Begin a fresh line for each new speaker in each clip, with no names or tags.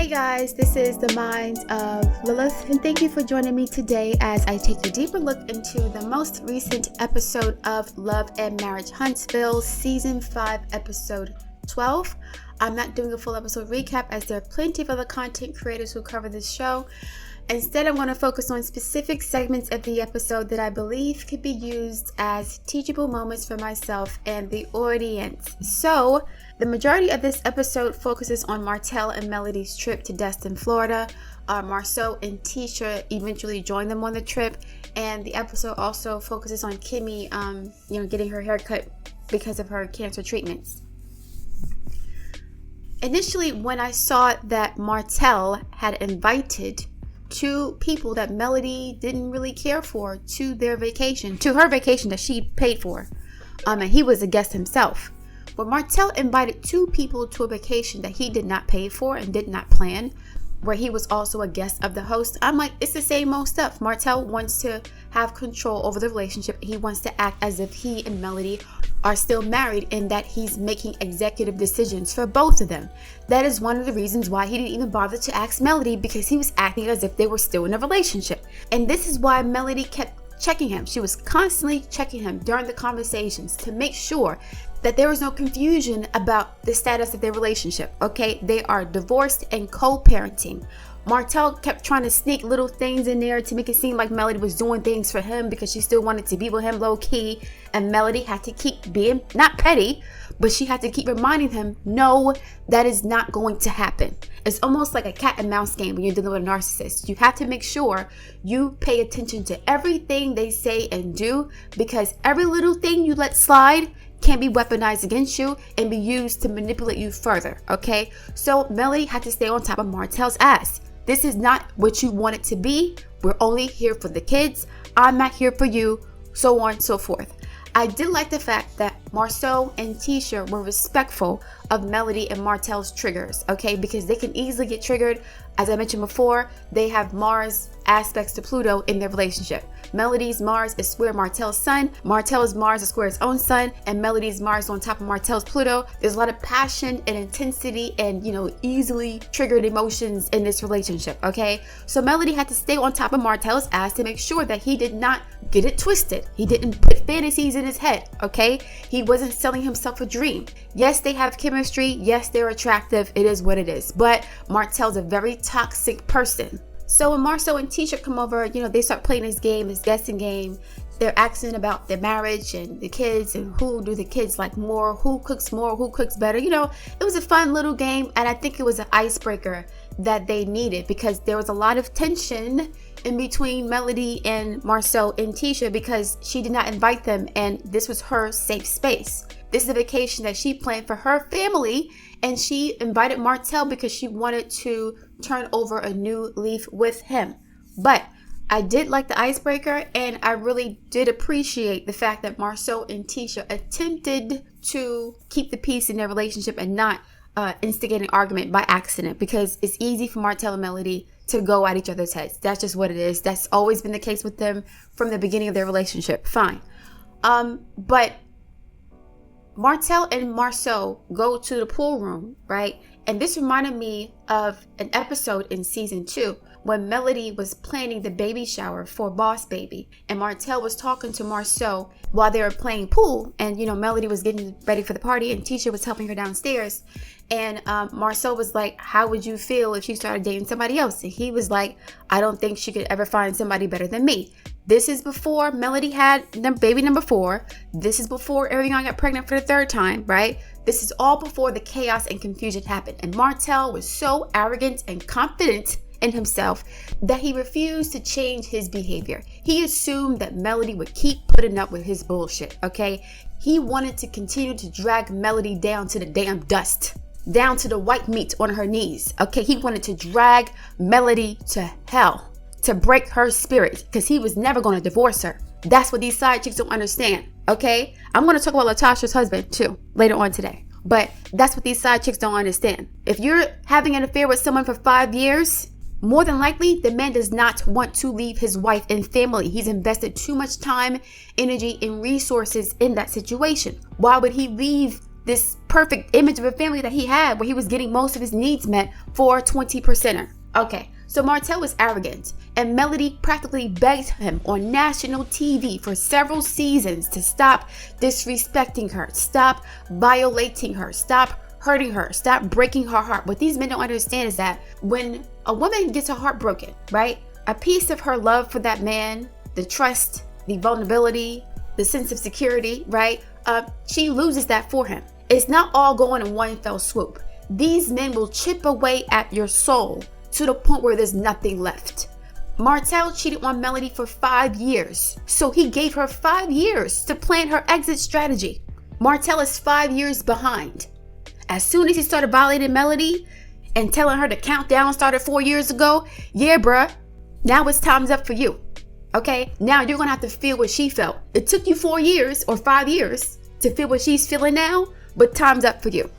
Hey guys, this is the Mind of Lilith, and thank you for joining me today as I take a deeper look into the most recent episode of Love and Marriage Huntsville, Season 5, Episode 12. I'm not doing a full episode recap as there are plenty of other content creators who cover this show. Instead, I'm going to focus on specific segments of the episode that I believe could be used as teachable moments for myself and the audience. So, the majority of this episode focuses on Martell and Melody's trip to Destin, Florida. Marceau and Tisha eventually join them on the trip, and the episode also focuses on Kimmy, getting her hair cut because of her cancer treatments. Initially, when I saw that Martell had invited two people that Melody didn't really care for to her vacation that she paid for, and he was a guest himself. But Martell invited two people to a vacation that he did not pay for and did not plan, where he was also a guest of the host. I'm like, it's the same old stuff. Martell wants to have control over the relationship. He wants to act as if he and Melody are still married and that he's making executive decisions for both of them. That is one of the reasons why he didn't even bother to ask Melody, because he was acting as if they were still in a relationship. And this is why Melody kept checking him. She was constantly checking him during the conversations to make sure that there was no confusion about the status of their relationship. Okay, they are divorced and co-parenting. Martell kept trying to sneak little things in there to make it seem like Melody was doing things for him because she still wanted to be with him low key, and Melody had to keep being not petty, but she had to keep reminding him, no, that is not going to happen. It's almost like a cat and mouse game when you're dealing with a narcissist. You have to make sure you pay attention to everything they say and do, because every little thing you let slide can be weaponized against you and be used to manipulate you further, okay? So Melody had to stay on top of Martell's ass. This is not what you want it to be. We're only here for the kids. I'm not here for you, so on and so forth. I did like the fact that Marceau and Tisha were respectful of Melody and Martell's triggers, okay? Because they can easily get triggered. As I mentioned before, they have Mars aspects to Pluto in their relationship. Melody's Mars is square Martell's sun, Martell's Mars is square his own sun, and Melody's Mars on top of Martell's Pluto. There's a lot of passion and intensity and, easily triggered emotions in this relationship, okay? So Melody had to stay on top of Martell's ass to make sure that he did not get it twisted. He didn't put fantasies in his head, okay? He wasn't selling himself a dream. Yes, they have chemistry. Yes, they're attractive. It is what it is. But Martell's a very toxic person. So when Marceau and Tisha come over, they start playing this game, this guessing game. They're asking about their marriage and the kids and who do the kids like more, who cooks better. It was a fun little game, and I think it was an icebreaker that they needed, because there was a lot of tension in between Melody and Marceau and Tisha because she did not invite them, and this was her safe space. This is a vacation that she planned for her family, and she invited Martell because she wanted to turn over a new leaf with him. But I did like the icebreaker, and I really did appreciate the fact that Marceau and Tisha attempted to keep the peace in their relationship and not instigate an argument by accident, because it's easy for Martell and Melody to go at each other's heads. That's just what it is. That's always been the case with them from the beginning of their relationship. Fine. But Martell and Marceau go to the pool room, right? And this reminded me of an episode in season 2 when Melody was planning the baby shower for Boss Baby, and Martell was talking to Marceau while they were playing pool, and Melody was getting ready for the party, and Tisha was helping her downstairs, and Marceau was like, how would you feel if she started dating somebody else? And he was like, I don't think she could ever find somebody better than me. This is before Melody had baby number 4. This is before Ariana got pregnant for the 3rd time, right? This is all before the chaos and confusion happened. And Martell was so arrogant and confident in himself that he refused to change his behavior. He assumed that Melody would keep putting up with his bullshit, okay? He wanted to continue to drag Melody down to the damn dust, down to the white meat on her knees, okay? He wanted to drag Melody to hell, to break her spirit, because he was never going to divorce her. That's what these side chicks don't understand, okay? I'm going to talk about Latasha's husband too later on today, but that's what these side chicks don't understand. If you're having an affair with someone for 5 years, more than likely the man does not want to leave his wife and family. He's invested too much time, energy, and resources in that situation. Why would he leave this perfect image of a family that he had, where he was getting most of his needs met for a 20%er. Okay, so Martell was arrogant, and Melody practically begged him on national TV for several seasons to stop disrespecting her, stop violating her, stop hurting her, stop breaking her heart. What these men don't understand is that when a woman gets her heart broken, right, a piece of her love for that man, the trust, the vulnerability, the sense of security, right, she loses that for him. It's not all going in one fell swoop. These men will chip away at your soul to the point where there's nothing left. Martell cheated on Melody for 5 years, so he gave her 5 years to plan her exit strategy. Martell is 5 years behind. As soon as he started violating Melody and telling her the countdown started 4 years ago, yeah, bruh, now it's time's up for you. Okay, now you're gonna have to feel what she felt. It took you 4 years or 5 years to feel what she's feeling now, but time's up for you.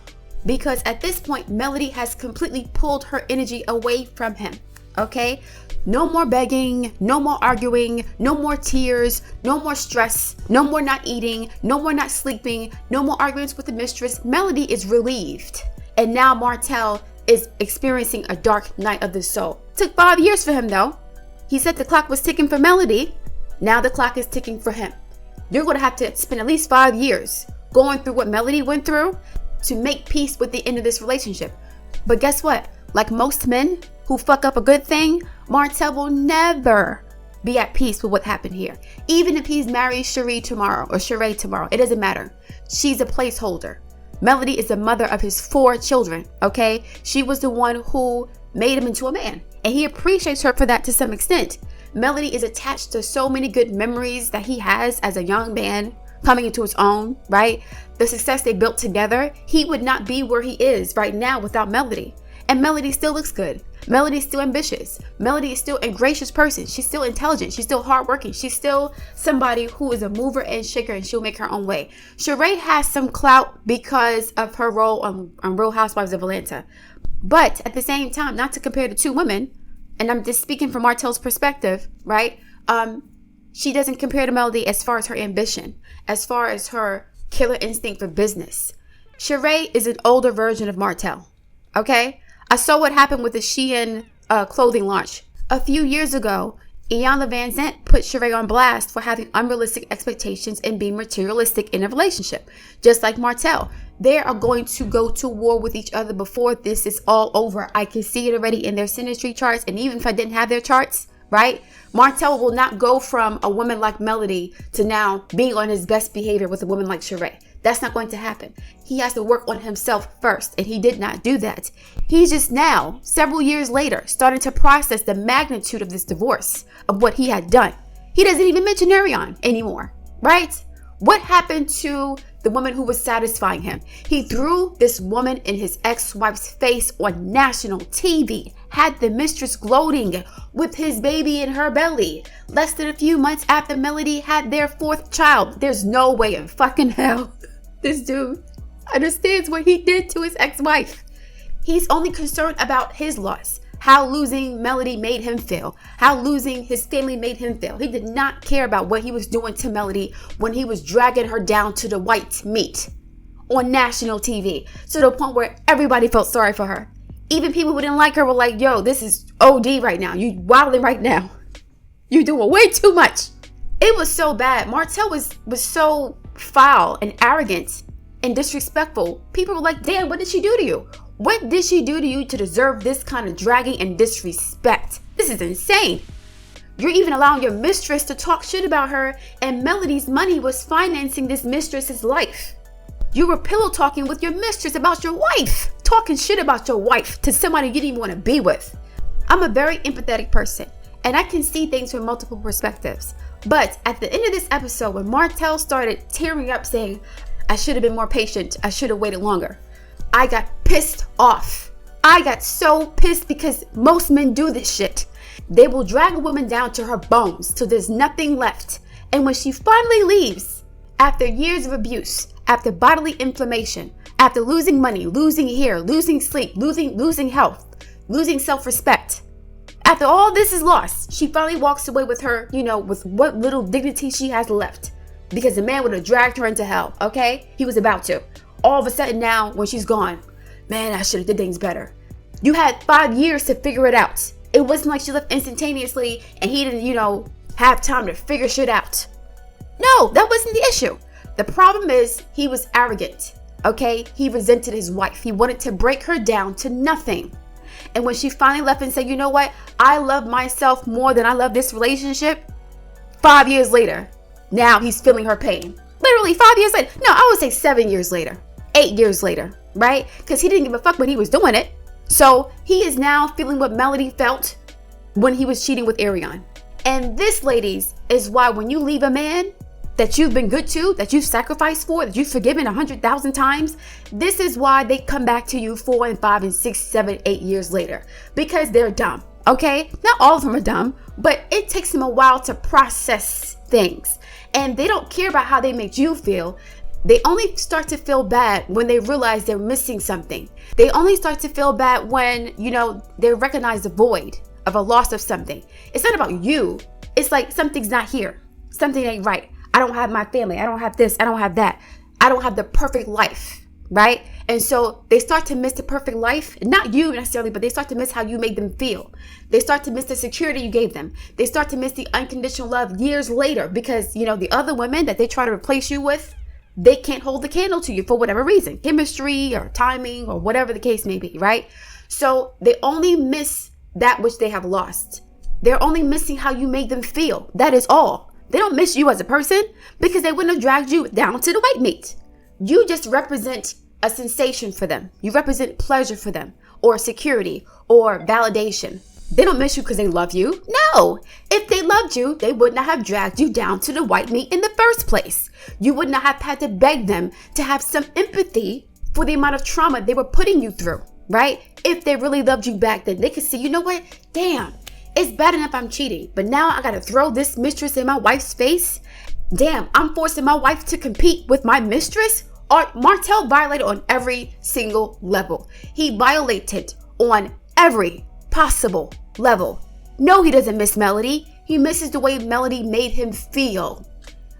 Because at this point, Melody has completely pulled her energy away from him. Okay, no more begging, no more arguing, no more tears, no more stress, no more not eating, no more not sleeping, no more arguments with the mistress. Melody is relieved. And now Martell is experiencing a dark night of the soul. Took 5 years for him though. He said the clock was ticking for Melody. Now the clock is ticking for him. You're going to have to spend at least 5 years going through what Melody went through to make peace with the end of this relationship. But guess what? Like most men who fuck up a good thing, Martell will never be at peace with what happened here. Even if he's married Sheree tomorrow or Sheree tomorrow, it doesn't matter. She's a placeholder. Melody is the mother of his 4 children, okay? She was the one who made him into a man, and he appreciates her for that to some extent. Melody is attached to so many good memories that he has as a young man coming into his own, right? The success they built together. He would not be where he is right now without Melody. And Melody still looks good. Melody's still ambitious. Melody is still a gracious person. She's still intelligent. She's still hardworking. She's still somebody who is a mover and shaker, and she'll make her own way. Sheree has some clout because of her role on Real Housewives of Atlanta. But at the same time, not to compare the two women, and I'm just speaking from Martell's perspective, right? She doesn't compare to Melody as far as her ambition, as far as her killer instinct for business. Sheree is an older version of Martell, okay? I saw what happened with the Shein clothing launch. A few years ago, Iyanla Vanzant put Sheree on blast for having unrealistic expectations and being materialistic in a relationship. Just like Martell, they are going to go to war with each other before this is all over. I can see it already in their synastry charts, and even if I didn't have their charts, right? Martell will not go from a woman like Melody to now being on his best behavior with a woman like Sheree. That's not going to happen. He has to work on himself first, and he did not do that. He's just now, several years later, starting to process the magnitude of this divorce, of what he had done. He doesn't even mention Ariane anymore, right? What happened to the woman who was satisfying him? He threw this woman in his ex-wife's face on national TV, had the mistress gloating with his baby in her belly. Less than a few months after Melody had their 4th child. There's no way in fucking hell this dude understands what he did to his ex-wife. He's only concerned about his loss, how losing Melody made him feel, how losing his family made him feel. He did not care about what he was doing to Melody when he was dragging her down to the white meat on national TV, to the point where everybody felt sorry for her. Even people who didn't like her were like, yo, this is OD right now. You wilding right now. You doing way too much. It was so bad. Martell was so foul and arrogant and disrespectful. People were like, damn, what did she do to you? What did she do to you to deserve this kind of dragging and disrespect? This is insane. You're even allowing your mistress to talk shit about her, and Melody's money was financing this mistress's life. You were pillow talking with your mistress about your wife, talking shit about your wife to somebody you didn't even want to be with. I'm a very empathetic person, and I can see things from multiple perspectives. But at the end of this episode, when Martell started tearing up saying, I should have been more patient, I should have waited longer, I got pissed off. I got so pissed because most men do this shit. They will drag a woman down to her bones till there's nothing left. And when she finally leaves, after years of abuse, after bodily inflammation, after losing money, losing hair, losing sleep, losing health, losing self-respect, after all this is lost, she finally walks away with her, with what little dignity she has left. Because the man would have dragged her into hell, okay? He was about to. all of a sudden now when she's gone, man, I should have did things better. You had 5 years to figure it out. It wasn't like she left instantaneously and he didn't, have time to figure shit out. No, that wasn't the issue. The problem is he was arrogant, okay? He resented his wife. He wanted to break her down to nothing. And when she finally left and said, you know what? I love myself more than I love this relationship. 5 years later, now he's feeling her pain. Literally 5 years later. No, I would say 7 years later, 8 years later, right? Because he didn't give a fuck when he was doing it. So he is now feeling what Melody felt when he was cheating with Ariane. And this, ladies, is why when you leave a man that you've been good to, that you've sacrificed for, that you've forgiven 100,000 times, this is why they come back to you 4 and 5 and 6, 7, 8 years later. Because they're dumb, okay? Not all of them are dumb, but it takes them a while to process things. And they don't care about how they make you feel. They only start to feel bad when they realize they're missing something. They only start to feel bad when, they recognize the void of a loss of something. It's not about you. It's like something's not here. Something ain't right. I don't have my family. I don't have this. I don't have that. I don't have the perfect life, right? And so they start to miss the perfect life. Not you necessarily, but they start to miss how you made them feel. They start to miss the security you gave them. They start to miss the unconditional love years later because, the other women that they try to replace you with, they can't hold the candle to you for whatever reason, chemistry or timing or whatever the case may be, right? So they only miss that which they have lost. They're only missing how you made them feel. That is all. They don't miss you as a person because they wouldn't have dragged you down to the white meat. You just represent a sensation for them. You represent pleasure for them or security or validation. They don't miss you because they love you. No. If they loved you, they would not have dragged you down to the white meat in the first place. You would not have had to beg them to have some empathy for the amount of trauma they were putting you through, right? If they really loved you back then, they could see, you know what? Damn, it's bad enough I'm cheating, but now I got to throw this mistress in my wife's face. Damn, I'm forcing my wife to compete with my mistress. Martell violated on every single level. He violated on every possible level. No, he doesn't miss Melody. He misses the way Melody made him feel.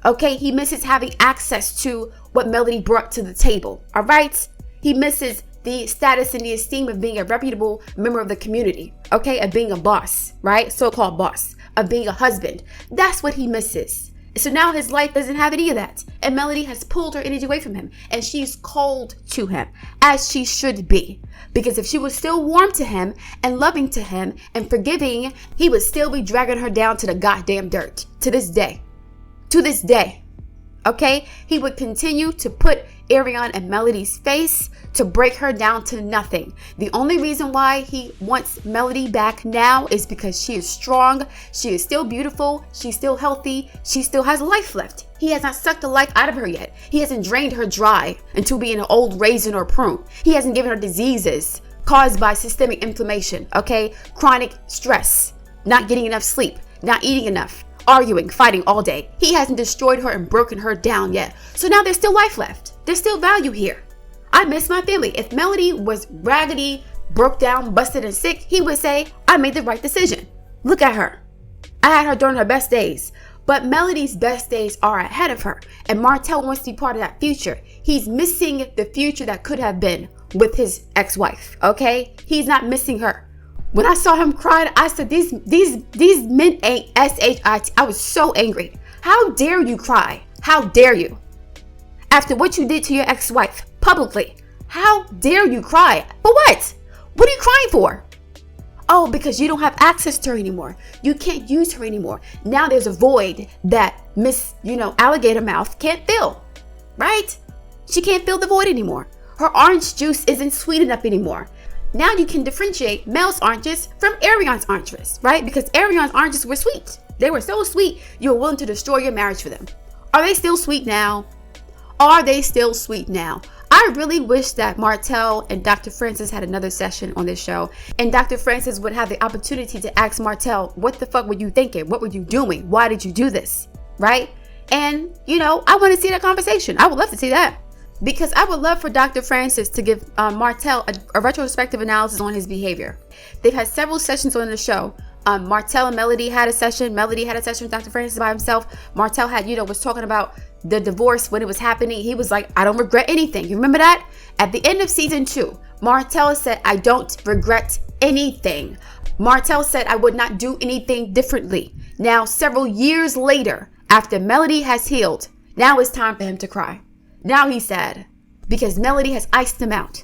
Okay, he misses having access to what Melody brought to the table. All right, he misses the status and the esteem of being a reputable member of the community. Okay, of being a boss, right? So-called boss, of being a husband. That's what he misses. So now his life doesn't have any of that. And Melody has pulled her energy away from him. And she's cold to him, as she should be. Because if she was still warm to him and loving to him and forgiving, he would still be dragging her down to the goddamn dirt. To this day. To this day. Okay? He would continue to put Ariane in Melody's face to break her down to nothing. The only reason why he wants Melody back now is because she is strong, she is still beautiful, she's still healthy, she still has life left. He has not sucked the life out of her yet. He hasn't drained her dry into being an old raisin or prune. He hasn't given her diseases caused by systemic inflammation, okay? Chronic stress, not getting enough sleep, not eating enough, arguing, fighting all day. He hasn't destroyed her and broken her down yet. So now there's still life left. There's still value here. I miss my family. If Melody was raggedy, broke down, busted and sick, he would say, I made the right decision. Look at her. I had her during her best days. But Melody's best days are ahead of her. And Martell wants to be part of that future. He's missing the future that could have been with his ex-wife. Okay? He's not missing her. When I saw him crying, I said, these men ain't S-H-I-T. I was so angry. How dare you cry? How dare you? After what you did to your ex-wife publicly, how dare you cry? For what? What are you crying for? Oh, because you don't have access to her anymore. You can't use her anymore. Now there's a void that Miss, Alligator Mouth can't fill, right? She can't fill the void anymore. Her orange juice isn't sweet enough anymore. Now you can differentiate Mel's oranges from Ariane's oranges, right? Because Ariane's oranges were sweet. They were so sweet, you were willing to destroy your marriage for them. Are they still sweet now? Are they still sweet now? I really wish that Martell and Dr. Francis had another session on this show, and Dr. Francis would have the opportunity to ask Martell, what the fuck were you thinking? What were you doing? Why did you do this? Right? And, I want to see that conversation. I would love to see that. Because I would love for Dr. Francis to give Martell a retrospective analysis on his behavior. They've had several sessions on the show. Martell and Melody had a session. Melody had a session with Dr. Francis by himself. Martell had, was talking about the divorce, when it was happening, he was like, I don't regret anything. You remember that? At the end of season 2, Martell said, I don't regret anything. Martell said, I would not do anything differently. Now, several years later, after Melody has healed, now it's time for him to cry. Now he's sad because Melody has iced him out.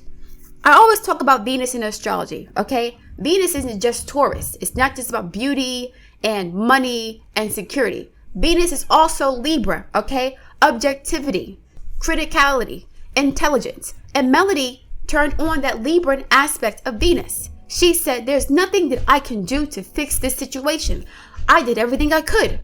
I always talk about Venus in astrology, okay? Venus isn't just Taurus. It's not just about beauty and money and security. Venus is also Libra, okay? Objectivity, criticality, intelligence. And Melody turned on that Libran aspect of Venus. She said, there's nothing that I can do to fix this situation. I did everything I could.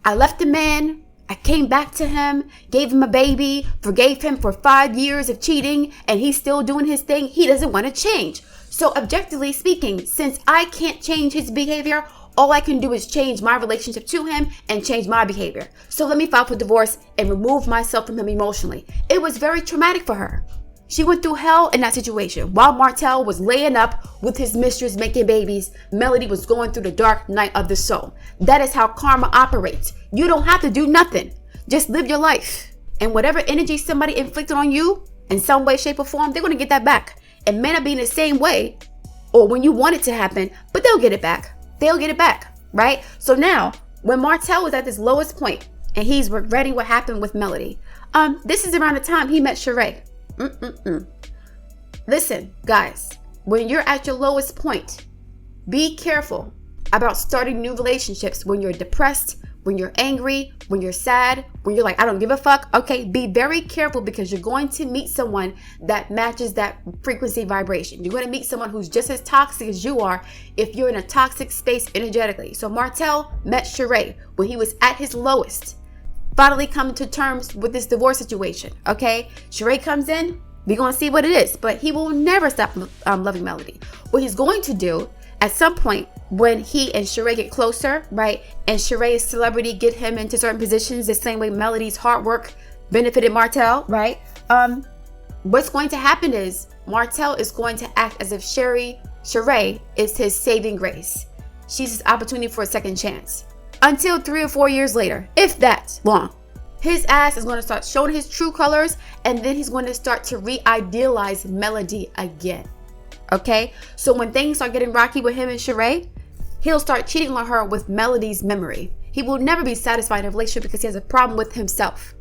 I left the man. I came back to him, gave him a baby, forgave him for 5 years of cheating, and he's still doing his thing. He doesn't want to change. So objectively speaking, since I can't change his behavior, all I can do is change my relationship to him and change my behavior. So let me file for divorce and remove myself from him emotionally. It was very traumatic for her. She went through hell in that situation. While Martell was laying up with his mistress making babies, Melody was going through the dark night of the soul. That is how karma operates. You don't have to do nothing. Just live your life. And whatever energy somebody inflicted on you in some way, shape, or form, they're going to get that back. It may not be in the same way or when you want it to happen, but they'll get it back. They'll get it back, right? So now, when Martell was at this lowest point and he's regretting what happened with Melody, this is around the time he met Sheree. Listen, guys, when you're at your lowest point, be careful about starting new relationships when you're depressed, when you're angry, when you're sad, when you're like, I don't give a fuck. Okay, be very careful because you're going to meet someone that matches that frequency vibration. You're going to meet someone who's just as toxic as you are if you're in a toxic space energetically. So Martell met Sheree when he was at his lowest, finally coming to terms with this divorce situation. Okay, Sheree comes in, we're going to see what it is, but he will never stop loving Melody. What he's going to do at some point when he and Sheree get closer, right, and Sheree's celebrity get him into certain positions the same way Melody's hard work benefited Martell, right, what's going to happen is Martell is going to act as if Sheree is his saving grace. She's his opportunity for a second chance. Until 3 or 4 years later, if that's long, his ass is going to start showing his true colors, and then he's going to start to re-idealize Melody again. Okay, so when things start getting rocky with him and Sheree, he'll start cheating on her with Melody's memory. He will never be satisfied in a relationship because he has a problem with himself.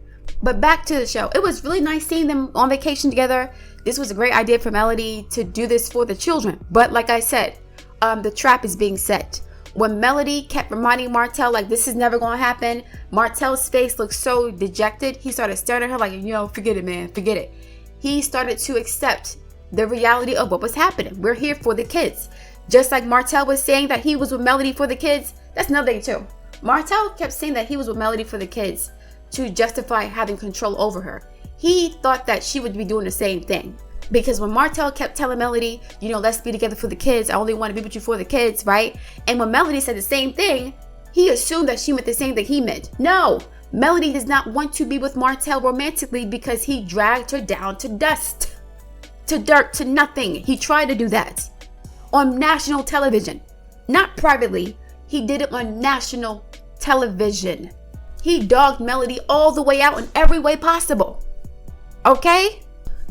But back to the show. It was really nice seeing them on vacation together. This was a great idea for Melody to do this for the children. But like I said, the trap is being set. When Melody kept reminding Martell, like, this is never going to happen, Martell's face looked so dejected. He started staring at her like, forget it, man, forget it. He started to accept the reality of what was happening. We're here for the kids. Just like Martell was saying that he was with Melody for the kids, that's another thing too. Martell kept saying that he was with Melody for the kids to justify having control over her. He thought that she would be doing the same thing. Because when Martell kept telling Melody, let's be together for the kids, I only want to be with you for the kids, right? And when Melody said the same thing, he assumed that she meant the same thing he meant. No, Melody does not want to be with Martell romantically because he dragged her down to dust, to dirt, to nothing. He tried to do that on national television, not privately. He did it on national television. He dogged Melody all the way out in every way possible. Okay?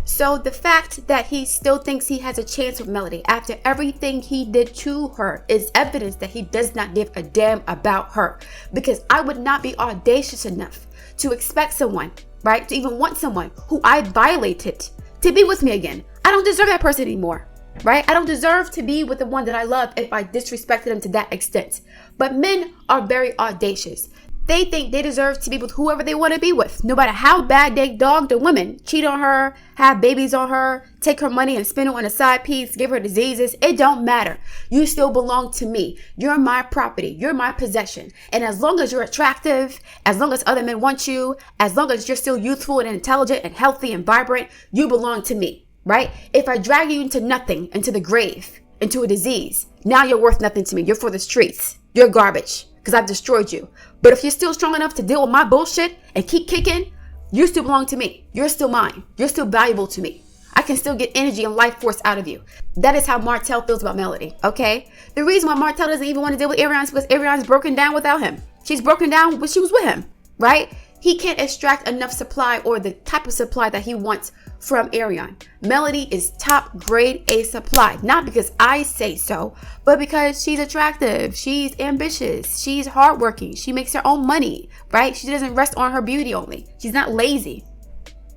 So the fact that he still thinks he has a chance with Melody after everything he did to her is evidence that he does not give a damn about her. Because I would not be audacious enough to expect someone, right, to even want someone who I violated to be with me again. I don't deserve that person anymore, right? I don't deserve to be with the one that I love if I disrespected him to that extent. But men are very audacious. They think they deserve to be with whoever they want to be with, no matter how bad they dogged a woman, cheat on her, have babies on her, take her money and spend it on a side piece, give her diseases. It don't matter. You still belong to me. You're my property. You're my possession. And as long as you're attractive, as long as other men want you, as long as you're still youthful and intelligent and healthy and vibrant, you belong to me, right? If I drag you into nothing, into the grave, into a disease, now you're worth nothing to me. You're for the streets. You're garbage because I've destroyed you. But if you're still strong enough to deal with my bullshit and keep kicking, you still belong to me. You're still mine. You're still valuable to me. I can still get energy and life force out of you. That is how Martell feels about Melody, okay? The reason why Martell doesn't even want to deal with Ariane is because Ariane's broken down without him. She's broken down when she was with him, right? He can't extract enough supply or the type of supply that he wants from Arion. Melody is top grade A supply, not because I say so, but because she's attractive, she's ambitious, she's hardworking, she makes her own money, right? She doesn't rest on her beauty only. She's not lazy.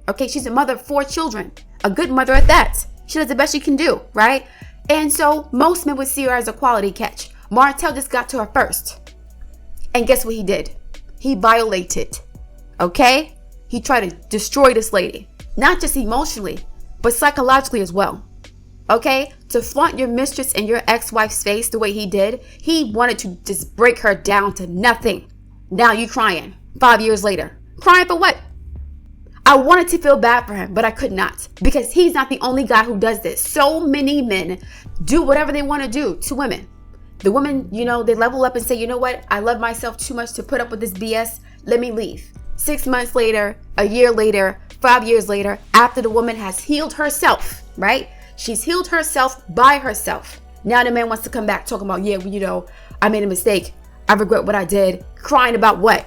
Okay, she's a mother of 4 children, a good mother at that. She does the best she can do, right? And so most men would see her as a quality catch. Martell just got to her first. And guess what he did? He violated. Okay? He tried to destroy this lady. Not just emotionally, but psychologically as well. Okay? To flaunt your mistress and your ex-wife's face the way he did, he wanted to just break her down to nothing. Now you crying 5 years later. Crying for what? I wanted to feel bad for him, but I could not. Because he's not the only guy who does this. So many men do whatever they want to do to women. The women, they level up and say, you know what? I love myself too much to put up with this BS. Let me leave. 6 months later, a year later, 5 years later, after the woman has healed herself, right? She's healed herself by herself. Now the man wants to come back talking about, yeah, I made a mistake. I regret what I did. Crying about what?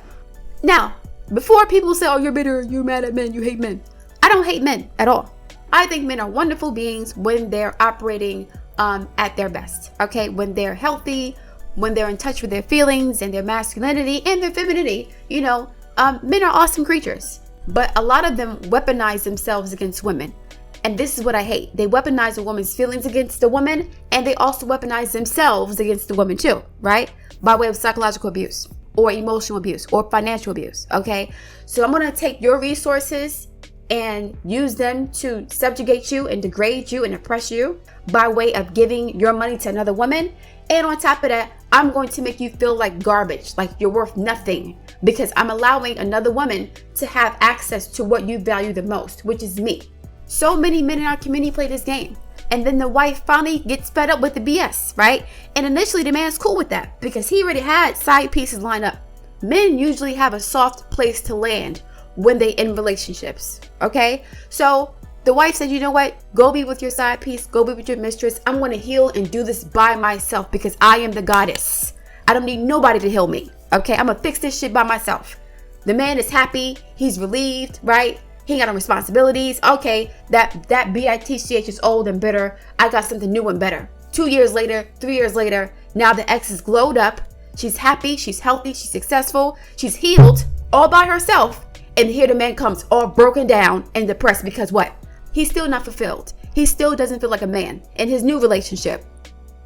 Now, before people say, oh, you're bitter, you're mad at men, you hate men. I don't hate men at all. I think men are wonderful beings when they're operating at their best, okay? When they're healthy, when they're in touch with their feelings and their masculinity and their femininity, men are awesome creatures. But a lot of them weaponize themselves against women. And this is what I hate. They weaponize a woman's feelings against the woman, and they also weaponize themselves against the woman too, right? By way of psychological abuse or emotional abuse or financial abuse, okay? So I'm going to take your resources and use them to subjugate you and degrade you and oppress you by way of giving your money to another woman. And on top of that, I'm going to make you feel like garbage, like you're worth nothing, because I'm allowing another woman to have access to what you value the most, which is me. So many men in our community play this game. And then the wife finally gets fed up with the BS, right? And initially the man's cool with that because he already had side pieces lined up. Men usually have a soft place to land when they in relationships, okay? So the wife said, you know what? Go be with your side piece. Go be with your mistress. I'm going to heal and do this by myself because I am the goddess. I don't need nobody to heal me, okay? I'm going to fix this shit by myself. The man is happy. He's relieved, right? He ain't got no responsibilities. Okay, that bitch is old and bitter. I got something new and better. 2 years later, 3 years later, now the ex is glowed up. She's happy, she's healthy, she's successful, she's healed all by herself. And here the man comes all broken down and depressed because what? He's still not fulfilled. He still doesn't feel like a man in his new relationship,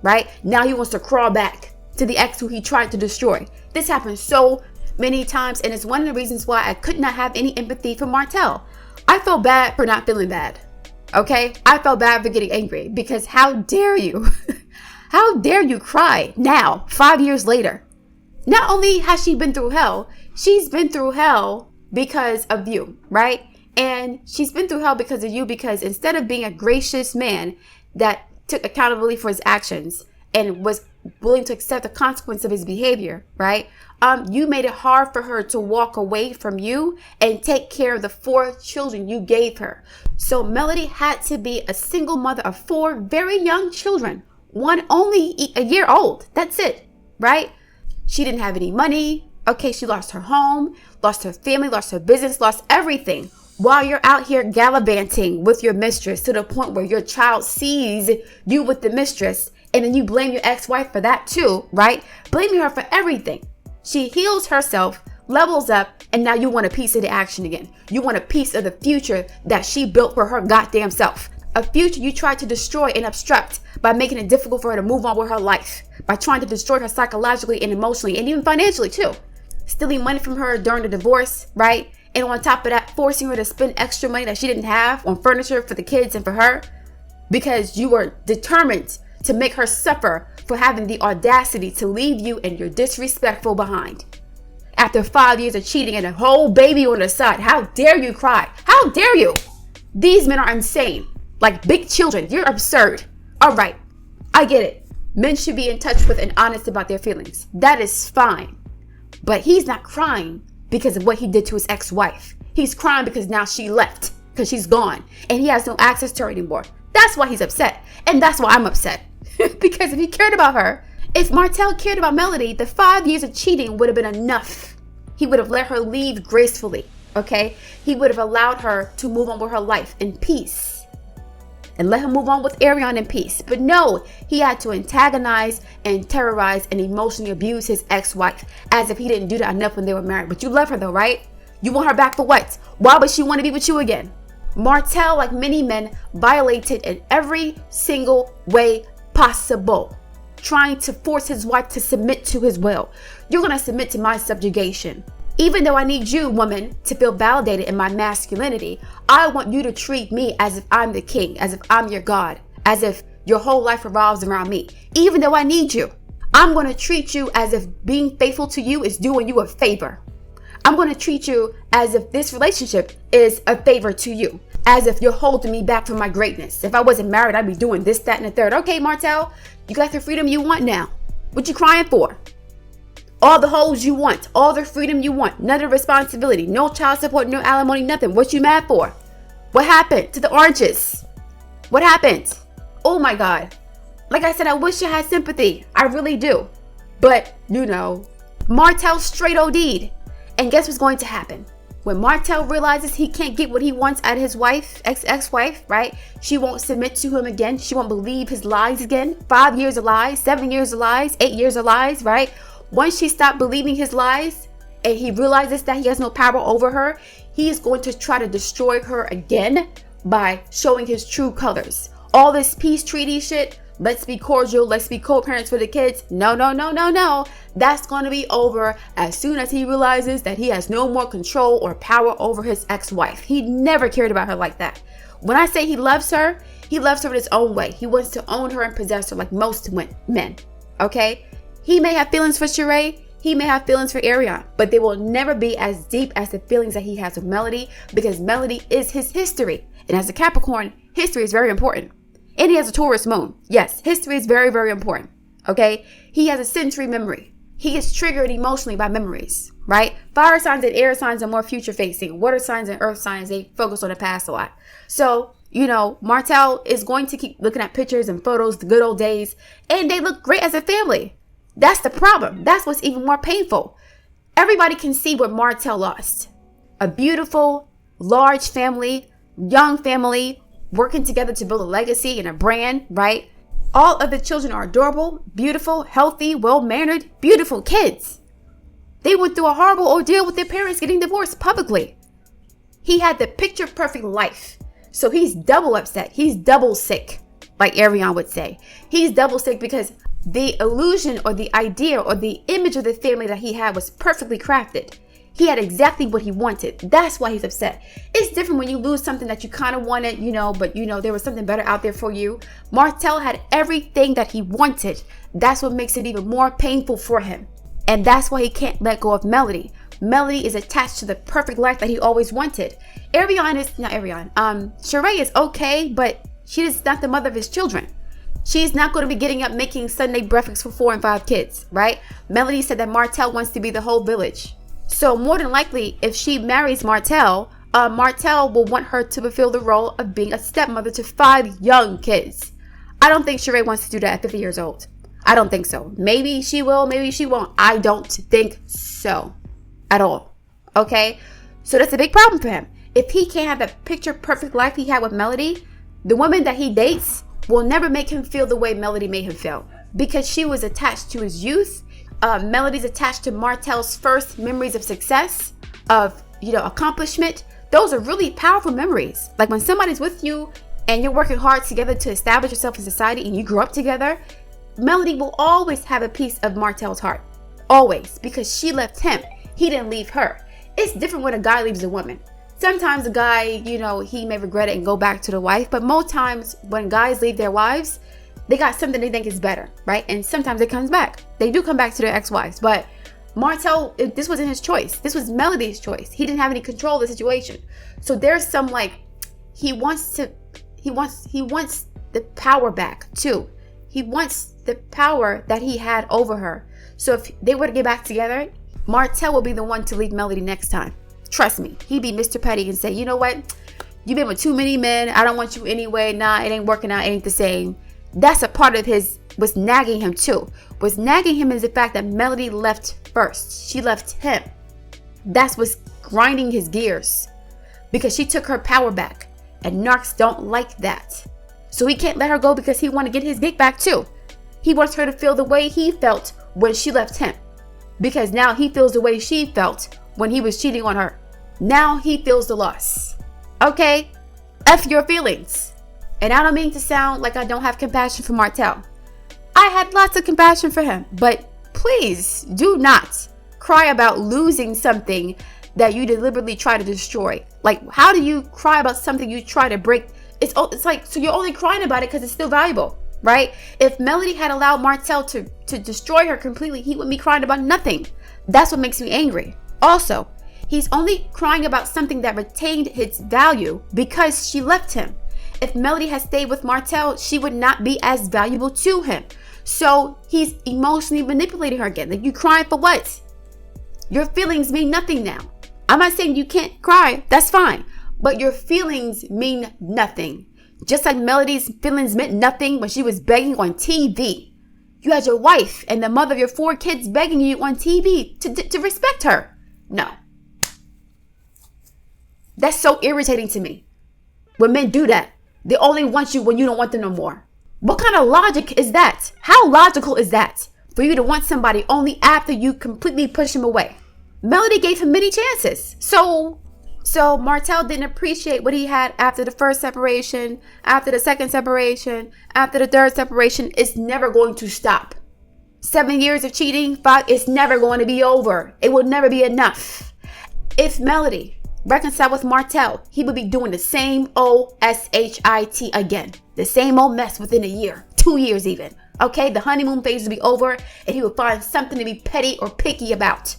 right? Now he wants to crawl back to the ex who he tried to destroy. This happens so many times, and it's one of the reasons why I could not have any empathy for Martell. I felt bad for not feeling bad, okay? I felt bad for getting angry because how dare you? How dare you cry now, 5 years later? Not only has she been through hell, she's been through hell because of you, right? And she's been through hell because of you because instead of being a gracious man that took accountability for his actions and was willing to accept the consequence of his behavior, right? You made it hard for her to walk away from you and take care of the 4 children you gave her. So Melody had to be a single mother of 4 very young children, one only a year old. That's it, right? She didn't have any money. Okay, she lost her home, lost her family, lost her business, lost everything. While you're out here gallivanting with your mistress to the point where your child sees you with the mistress, and then you blame your ex-wife for that too, right? Blaming her for everything. She heals herself, levels up, and now you want a piece of the action again. You want a piece of the future that she built for her goddamn self. A future you tried to destroy and obstruct by making it difficult for her to move on with her life. By trying to destroy her psychologically and emotionally and even financially too. Stealing money from her during the divorce, right? And on top of that, forcing her to spend extra money that she didn't have on furniture for the kids and for her. Because you were determined to make her suffer for having the audacity to leave you and your disrespectful behind. After 5 years of cheating and a whole baby on the side, how dare you cry? How dare you? These men are insane. Like big children. You're absurd. All right, I get it. Men should be in touch with and honest about their feelings. That is fine. But he's not crying because of what he did to his ex-wife. He's crying because now she left, because she's gone, and he has no access to her anymore. That's why he's upset. And that's why I'm upset. Because if he cared about her, if Martell cared about Melody, the 5 years of cheating would have been enough. He would have let her leave gracefully, okay? He would have allowed her to move on with her life in peace and let him move on with Ariane in peace. But no, he had to antagonize and terrorize and emotionally abuse his ex-wife as if he didn't do that enough when they were married. But you love her though, right? You want her back for what? Why would she want to be with you again? Martell, like many men, violated in every single way possible, trying to force his wife to submit to his will. You're going to submit to my subjugation. Even though I need you, woman, to feel validated in my masculinity, I want you to treat me as if I'm the king, as if I'm your God, as if your whole life revolves around me. Even though I need you, I'm going to treat you as if being faithful to you is doing you a favor. I'm going to treat you as if this relationship is a favor to you, as if you're holding me back from my greatness. If I wasn't married, I'd be doing this, that, and the third. Okay, Martell, you got the freedom you want now. What you crying for? All the hoes you want, all the freedom you want, none of the responsibility, no child support, no alimony, nothing. What you mad for? What happened to the oranges? What happened? Oh my God. Like I said, I wish I had sympathy. I really do. But, you know, Martell straight OD'd. And guess what's going to happen? When Martell realizes he can't get what he wants out of his wife, ex-wife, right? She won't submit to him again. She won't believe his lies again. 5 years of lies, 7 years of lies, 8 years of lies, right? Once she stopped believing his lies and he realizes that he has no power over her, he is going to try to destroy her again by showing his true colors. All this peace treaty shit, let's be cordial, let's be co-parents for the kids. No. That's going to be over as soon as he realizes that he has no more control or power over his ex-wife. He never cared about her like that. When I say he loves her in his own way. He wants to own her and possess her like most men, okay? He may have feelings for Sheree, he may have feelings for Ariane, but they will never be as deep as the feelings that he has with Melody, because Melody is his history. And as a Capricorn, history is very important. And he has a Taurus moon. Yes, history is very, very important. Okay? He has a sensory memory. He gets triggered emotionally by memories, right? Fire signs and air signs are more future facing. Water signs and earth signs, they focus on the past a lot. So, you know, Martell is going to keep looking at pictures and photos, the good old days, and they look great as a family. That's the problem. That's what's even more painful. Everybody can see what Martell lost. A beautiful, large family, young family, working together to build a legacy and a brand, right? All of the children are adorable, beautiful, healthy, well-mannered, beautiful kids. They went through a horrible ordeal with their parents getting divorced publicly. He had the picture-perfect life. So he's double upset. He's double sick, like Ariane would say. He's double sick because the illusion or the idea or the image of the family that he had was perfectly crafted. He had exactly what he wanted. That's why he's upset. It's different when you lose something that you kind of wanted, you know, but you know, there was something better out there for you. Martell had everything that he wanted. That's what makes it even more painful for him. And that's why he can't let go of Melody. Melody is attached to the perfect life that he always wanted. Sheree is okay, but she is not the mother of his children. She's not going to be getting up making Sunday breakfast for 4 and 5 kids, right? Melody said that Martell wants to be the whole village. So more than likely, if she marries Martell, Martell will want her to fulfill the role of being a stepmother to 5 young kids. I don't think Sheree wants to do that at 50 years old. I don't think so. Maybe she will, maybe she won't. I don't think so at all. Okay? So that's a big problem for him. If he can't have the picture perfect life he had with Melody, the woman that he dates will never make him feel the way Melody made him feel, because she was attached to his youth. Melody's attached to Martell's first memories of success, of, you know, accomplishment. Those are really powerful memories. Like when somebody's with you and you're working hard together to establish yourself in society and you grew up together, Melody will always have a piece of Martell's heart. Always. Because she left him. He didn't leave her. It's different when a guy leaves a woman. Sometimes a guy, you know, he may regret it and go back to the wife. But most times when guys leave their wives, they got something they think is better, right? And sometimes it comes back. They do come back to their ex-wives. But Martell, this wasn't his choice. This was Melody's choice. He didn't have any control of the situation. So there's some like, he wants the power back too. He wants the power that he had over her. So if they were to get back together, Martell will be the one to leave Melody next time. Trust me. He'd be Mr. Petty and say, you know what? You've been with too many men. I don't want you anyway. Nah, it ain't working out. It ain't the same. That's a part of what's nagging him too. What's nagging him is the fact that Melody left first. She left him. That's what's grinding his gears, because she took her power back, and narcs don't like that. So he can't let her go because he wants to get his gig back too. He wants her to feel the way he felt when she left him, because now he feels the way she felt when he was cheating on her. Now he feels the loss. Okay? F your feelings. And I don't mean to sound like I don't have compassion for Martell. I had lots of compassion for him, but please do not cry about losing something that you deliberately try to destroy. Like, how do you cry about something you try to break? It's like, so you're only crying about it because it's still valuable, right? If Melody had allowed Martell to destroy her completely, he wouldn't be crying about nothing. That's what makes me angry. Also, he's only crying about something that retained its value because she left him. If Melody had stayed with Martell, she would not be as valuable to him. So he's emotionally manipulating her again. Like, you crying for what? Your feelings mean nothing now. I'm not saying you can't cry. That's fine. But your feelings mean nothing. Just like Melody's feelings meant nothing when she was begging on TV. You had your wife and the mother of your 4 kids begging you on TV to respect her. No. That's so irritating to me. When men do that, they only want you when you don't want them no more. What kind of logic is that? How logical is that? For you to want somebody only after you completely push him away. Melody gave him many chances. So Martell didn't appreciate what he had after the first separation, after the second separation, after the third separation. It's never going to stop. 7 years of cheating, 5, it's never going to be over. It will never be enough. If Melody reconciled with Martell, he would be doing the same old shit again. The same old mess within a year, 2 years even. Okay, the honeymoon phase would be over and he would find something to be petty or picky about.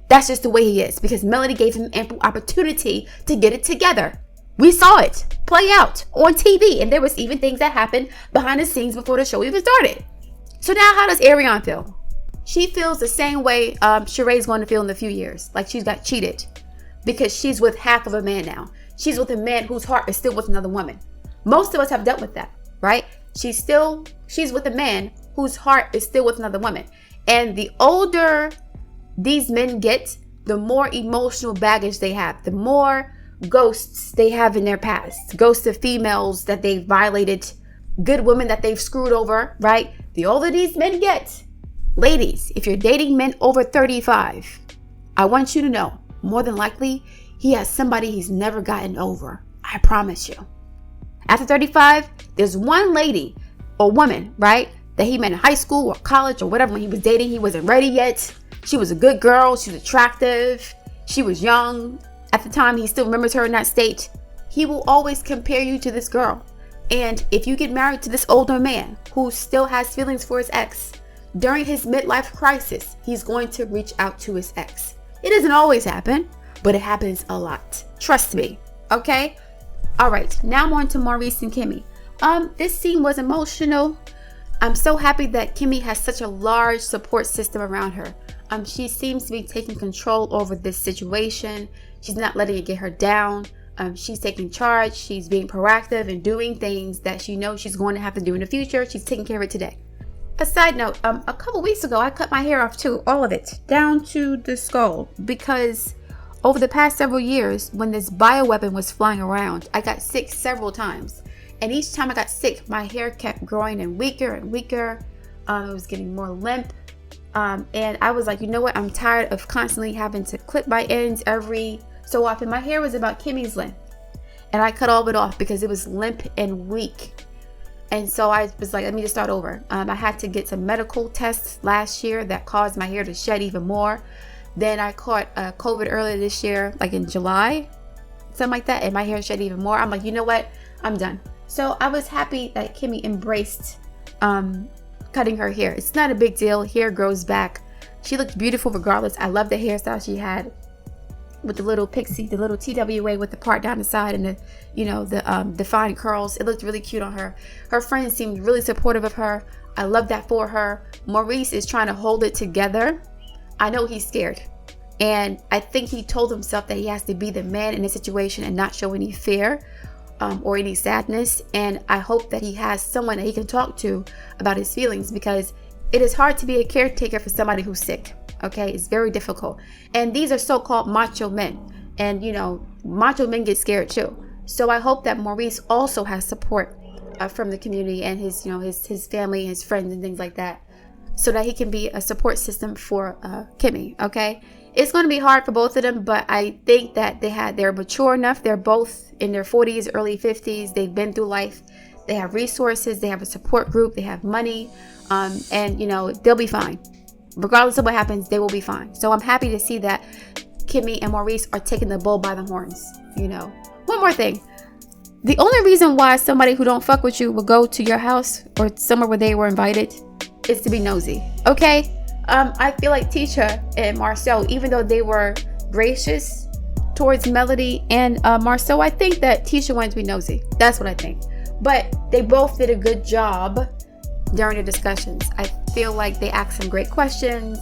That's just the way he is, because Melody gave him ample opportunity to get it together. We saw it play out on TV, and there was even things that happened behind the scenes before the show even started. So now how does Ariane feel? She feels the same way Sheree's going to feel in a few years, like she's got cheated, because she's with half of a man now. She's with a man whose heart is still with another woman. Most of us have dealt with that, right? She's with a man whose heart is still with another woman. And the older these men get, the more emotional baggage they have, the more ghosts they have in their past. Ghosts of females that they've violated, good women that they've screwed over, right? The older these men get. Ladies, if you're dating men over 35, I want you to know, more than likely, he has somebody he's never gotten over. I promise you. After 35, there's one lady or woman, right, that he met in high school or college or whatever when he was dating. He wasn't ready yet. She was a good girl. She was attractive. She was young. At the time, he still remembers her in that state. He will always compare you to this girl. And if you get married to this older man who still has feelings for his ex, during his midlife crisis, he's going to reach out to his ex. It doesn't always happen, but it happens a lot. Trust me. Okay? All right. Now I'm on to Maurice and Kimmy. This scene was emotional. I'm so happy that Kimmy has such a large support system around her. She seems to be taking control over this situation. She's not letting it get her down. She's taking charge. She's being proactive and doing things that she knows she's going to have to do in the future. She's taking care of it today. A side note, a couple weeks ago, I cut my hair off too, all of it, down to the skull, because over the past several years, when this bioweapon was flying around, I got sick several times. And each time I got sick, my hair kept growing and weaker and weaker. It was getting more limp. And I was like, you know what? I'm tired of constantly having to clip my ends every so often. My hair was about Kimmy's length. And I cut all of it off because it was limp and weak. And so I was like, let me just start over. I had to get some medical tests last year that caused my hair to shed even more. Then I caught COVID earlier this year, like in July, something like that. And my hair shed even more. I'm like, you know what? I'm done. So I was happy that Kimmy embraced cutting her hair. It's not a big deal. Hair grows back. She looked beautiful regardless. I love the hairstyle she had with the little pixie, the little TWA with the part down the side and the defined curls. It looked really cute on her. Her friends seemed really supportive of her. I love that for her. Maurice is trying to hold it together. I know he's scared. And I think he told himself that he has to be the man in the situation and not show any fear or any sadness. And I hope that he has someone that he can talk to about his feelings, because it is hard to be a caretaker for somebody who's sick. Okay, it's very difficult. And these are so-called macho men. And, you know, macho men get scared too. So I hope that Maurice also has support from the community and his, you know, his family, his friends and things like that, so that he can be a support system for Kimmy. Okay, it's going to be hard for both of them, but I think that they're mature enough. They're both in their 40s, early 50s. They've been through life. They have resources. They have a support group. They have money, and you know, they'll be fine. Regardless of what happens, they will be fine. So I'm happy to see that Kimmy and Maurice are taking the bull by the horns. You know, one more thing. The only reason why somebody who don't fuck with you will go to your house or somewhere where they were invited is to be nosy. Okay? I feel like Tisha and Marcel, even though they were gracious towards Melody and Marcel, I think that Tisha wanted to be nosy. That's what I think. But they both did a good job during the discussions. I feel like they asked some great questions.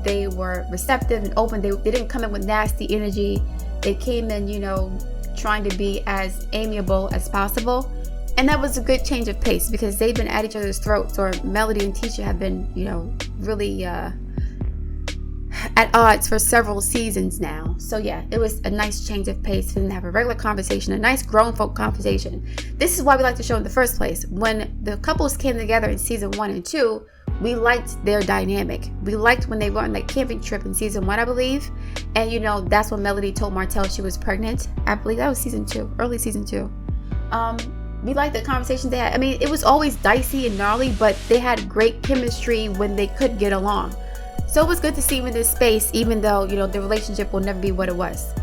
They were receptive and open. They didn't come in with nasty energy. They came in, you know, trying to be as amiable as possible, and that was a good change of pace because they've been at each other's throats, or Melody and Tisha have been, you know, really at odds for several seasons now. So yeah, it was a nice change of pace for them to have a regular conversation, a nice grown folk conversation. This is why we like the show in the first place. When the couples came together in season 1 and 2, we liked their dynamic. We liked when they went on that camping trip in season 1, I believe. And you know, that's when Melody told Martell she was pregnant. I believe that was season 2, early season 2. We liked the conversation they had. I mean, it was always dicey and gnarly, but they had great chemistry when they could get along. So it was good to see them in this space, even though, you know, the relationship will never be what it was.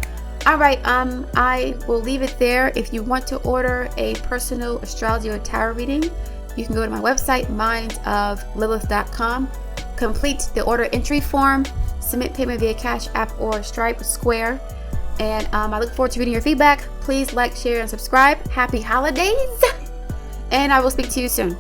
All right, I will leave it there. If you want to order a personal astrology or tarot reading, you can go to my website, mindsoflilith.com, complete the order entry form, submit payment via CashApp or Stripe, Square, and I look forward to reading your feedback. Please like, share, and subscribe. Happy holidays, and I will speak to you soon.